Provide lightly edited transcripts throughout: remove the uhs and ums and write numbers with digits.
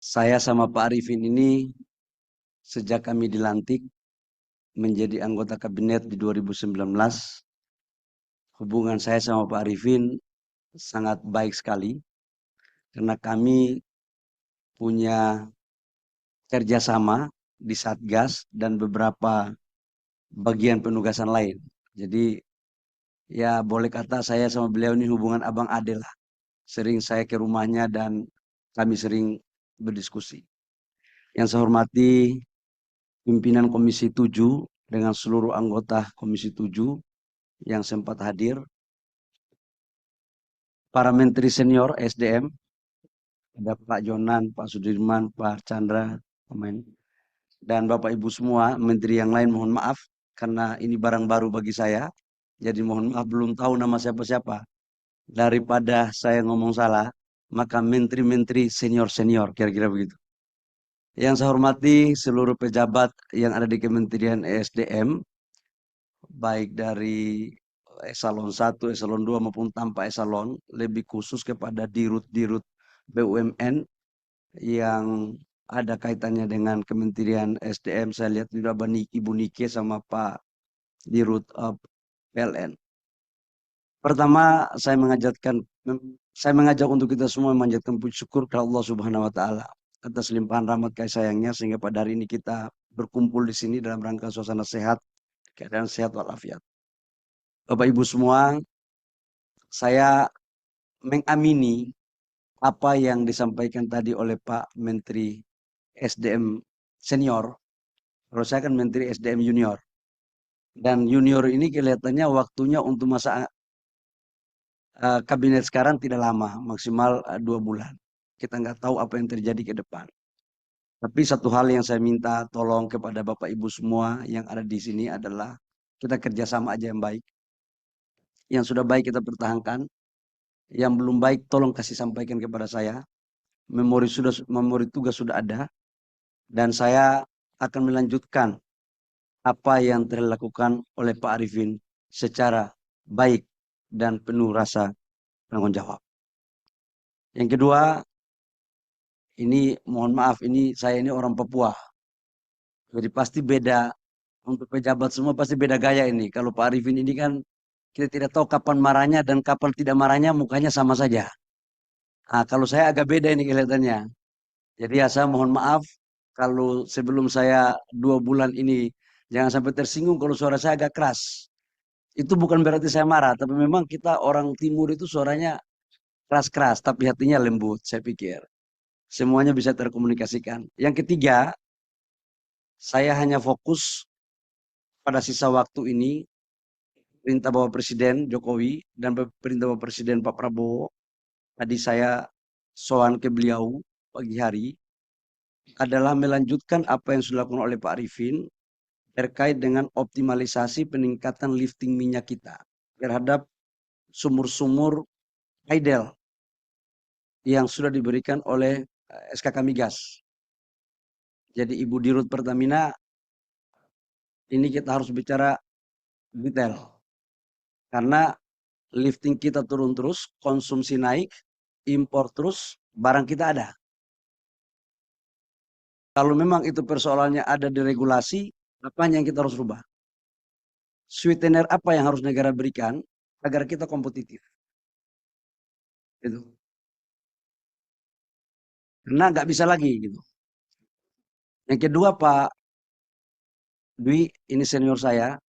Saya sama Pak Arifin ini sejak kami dilantik menjadi anggota kabinet di 2019, hubungan saya sama Pak Arifin sangat baik sekali karena kami punya kerjasama di Satgas dan beberapa bagian penugasan lain. Jadi ya boleh kata saya sama beliau ini hubungan abang ade lah. Sering saya ke rumahnya dan kami sering berdiskusi. Yang saya hormati pimpinan Komisi 7 dengan seluruh anggota Komisi 7 yang sempat hadir, para menteri senior SDM, ada Pak Jonan, Pak Sudirman, Pak Chandra, pemain, dan Bapak Ibu semua, menteri yang lain mohon maaf, karena ini barang baru bagi saya, jadi mohon maaf belum tahu nama siapa-siapa. Daripada saya ngomong salah, maka menteri-menteri senior-senior, kira-kira begitu. Yang saya hormati seluruh pejabat yang ada di Kementerian ESDM, baik dari eselon 1, eselon 2 maupun tanpa eselon, lebih khusus kepada dirut-dirut BUMN yang ada kaitannya dengan Kementerian SDM. Saya lihat juga Ibu Nike sama Pak Dirut PLN. Pertama, saya mengajak untuk kita semua memanjatkan puji syukur kepada Allah Subhanahu wa taala atas limpahan rahmat kasih sayangnya sehingga pada hari ini kita berkumpul di sini dalam rangka suasana sehat, keadaan sehat walafiat. Bapak Ibu semua, saya mengamini apa yang disampaikan tadi oleh Pak Menteri SDM senior. Kalau saya kan Menteri SDM junior. Dan junior ini kelihatannya waktunya untuk masa kabinet sekarang tidak lama, maksimal 2 bulan. Kita nggak tahu apa yang terjadi ke depan. Tapi satu hal yang saya minta tolong kepada Bapak Ibu semua yang ada di sini adalah kita kerjasama aja yang baik. Yang sudah baik kita pertahankan. Yang belum baik tolong kasih sampaikan kepada saya. Memori tugas sudah ada. Dan saya akan melanjutkan apa yang telah dilakukan oleh Pak Arifin secara baik dan penuh rasa tanggung jawab. Yang kedua, ini mohon maaf, saya ini orang Papua. Jadi pasti beda, untuk pejabat semua pasti beda gaya ini. Kalau Pak Arifin ini kan kita tidak tahu kapan marahnya dan kapan tidak marahnya, mukanya sama saja. Nah, kalau saya agak beda ini kelihatannya. Jadi ya saya mohon maaf kalau sebelum saya 2 bulan ini jangan sampai tersinggung kalau suara saya agak keras. Itu bukan berarti saya marah, tapi memang kita orang timur itu suaranya keras-keras, tapi hatinya lembut, saya pikir. Semuanya bisa terkomunikasikan. Yang ketiga, saya hanya fokus pada sisa waktu ini, perintah Bapak Presiden Jokowi dan perintah Bapak Presiden Pak Prabowo. Tadi saya soal ke beliau pagi hari, adalah melanjutkan apa yang sudah dilakukan oleh Pak Arifin terkait dengan optimalisasi peningkatan lifting minyak kita terhadap sumur-sumur idle yang sudah diberikan oleh SKK Migas. Jadi Ibu Dirut Pertamina, ini kita harus bicara detail. Karena lifting kita turun terus, konsumsi naik, impor terus, barang kita ada. Kalau memang itu persoalannya ada di regulasi, apa yang kita harus rubah? Sweetener apa yang harus negara berikan agar kita kompetitif? Itu. Karena nggak bisa lagi gitu. Yang kedua Pak Dwi, ini senior saya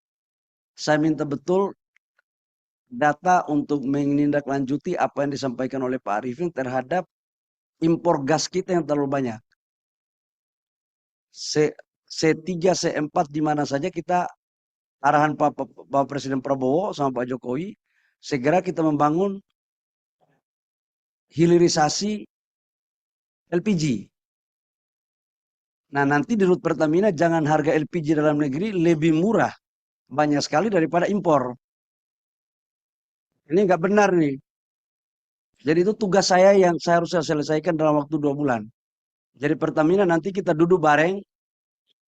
minta betul data untuk menindaklanjuti apa yang disampaikan oleh Pak Arifin terhadap impor gas kita yang terlalu banyak. C3, C4 di mana saja kita, arahan Pak Presiden Prabowo sama Pak Jokowi, segera kita membangun hilirisasi LPG. Nah nanti di Rut Pertamina jangan harga LPG dalam negeri lebih murah banyak sekali daripada impor. Ini nggak benar nih. Jadi itu tugas saya yang saya harus selesaikan dalam waktu 2 bulan. Jadi Pertamina nanti kita duduk bareng,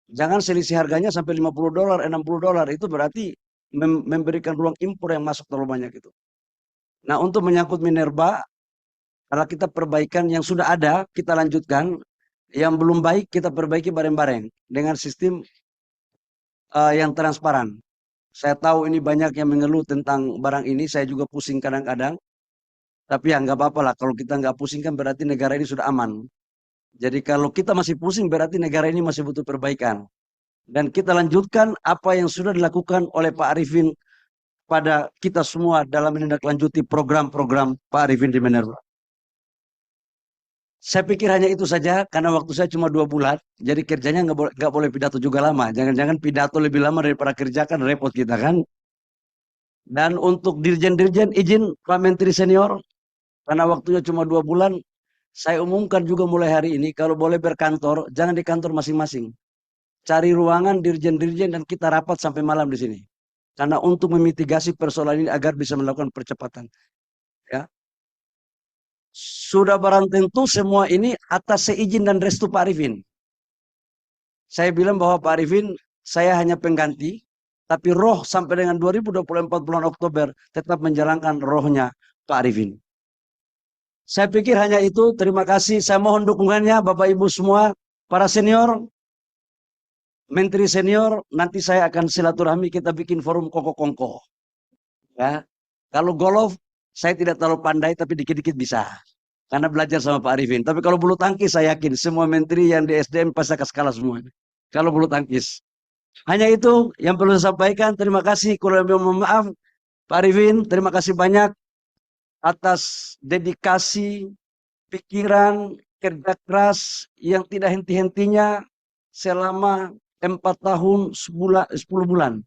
jangan selisih harganya sampai $50, $60. Itu berarti memberikan ruang impor yang masuk terlalu banyak itu. Nah untuk menyangkut Minerba, kalau kita perbaikan yang sudah ada, kita lanjutkan. Yang belum baik kita perbaiki bareng-bareng dengan sistem yang transparan. Saya tahu ini banyak yang mengeluh tentang barang ini, saya juga pusing kadang-kadang. Tapi ya nggak apa-apa lah, kalau kita nggak pusing kan berarti negara ini sudah aman. Jadi kalau kita masih pusing berarti negara ini masih butuh perbaikan. Dan kita lanjutkan apa yang sudah dilakukan oleh Pak Arifin pada kita semua dalam menindaklanjuti program-program Pak Arifin di Minerba. Saya pikir hanya itu saja karena waktu saya cuma 2 bulan, jadi kerjanya nggak boleh pidato juga lama. Jangan-jangan pidato lebih lama daripada kerja kan repot kita kan. Dan untuk dirjen-dirjen izin Pak Menteri Senior, karena waktunya cuma 2 bulan, saya umumkan juga mulai hari ini kalau boleh berkantor, jangan di kantor masing-masing. Cari ruangan dirjen-dirjen dan kita rapat sampai malam di sini. Karena untuk memitigasi persoalan ini agar bisa melakukan percepatan. Ya. Sudah barang tentu semua ini atas seizin dan restu Pak Arifin. Saya bilang bahwa Pak Arifin, saya hanya pengganti, tapi roh sampai dengan 2024 bulan Oktober tetap menjalankan rohnya Pak Arifin. Saya pikir hanya itu. Terima kasih. Saya mohon dukungannya Bapak Ibu semua, para senior, Menteri senior. Nanti saya akan silaturahmi, kita bikin forum kongko-kongko. Ya. Kalau golf, saya tidak terlalu pandai, tapi dikit-dikit bisa. Karena belajar sama Pak Arifin. Tapi kalau bulu tangkis, saya yakin semua menteri yang di SDM pasti akan kalah semua. Kalau bulu tangkis. Hanya itu yang perlu saya sampaikan. Terima kasih. Kurang lebih mohon maaf. Pak Arifin, terima kasih banyak atas dedikasi, pikiran, kerja keras yang tidak henti-hentinya selama 4 tahun 10 bulan.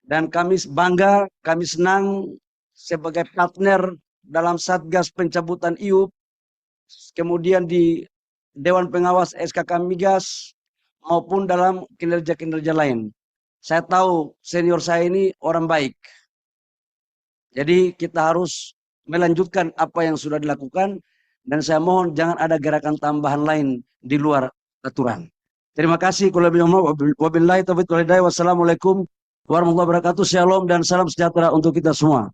Dan kami bangga, kami senang sebagai partner dalam Satgas Pencabutan IUP, kemudian di Dewan Pengawas SKK Migas, maupun dalam kinerja-kinerja lain. Saya tahu senior saya ini orang baik. Jadi kita harus melanjutkan apa yang sudah dilakukan, dan saya mohon jangan ada gerakan tambahan lain di luar aturan. Terima kasih. Wabillahi taufiq wal hidayah. Wassalamualaikum warahmatullahi wabarakatuh. Shalom dan salam sejahtera untuk kita semua.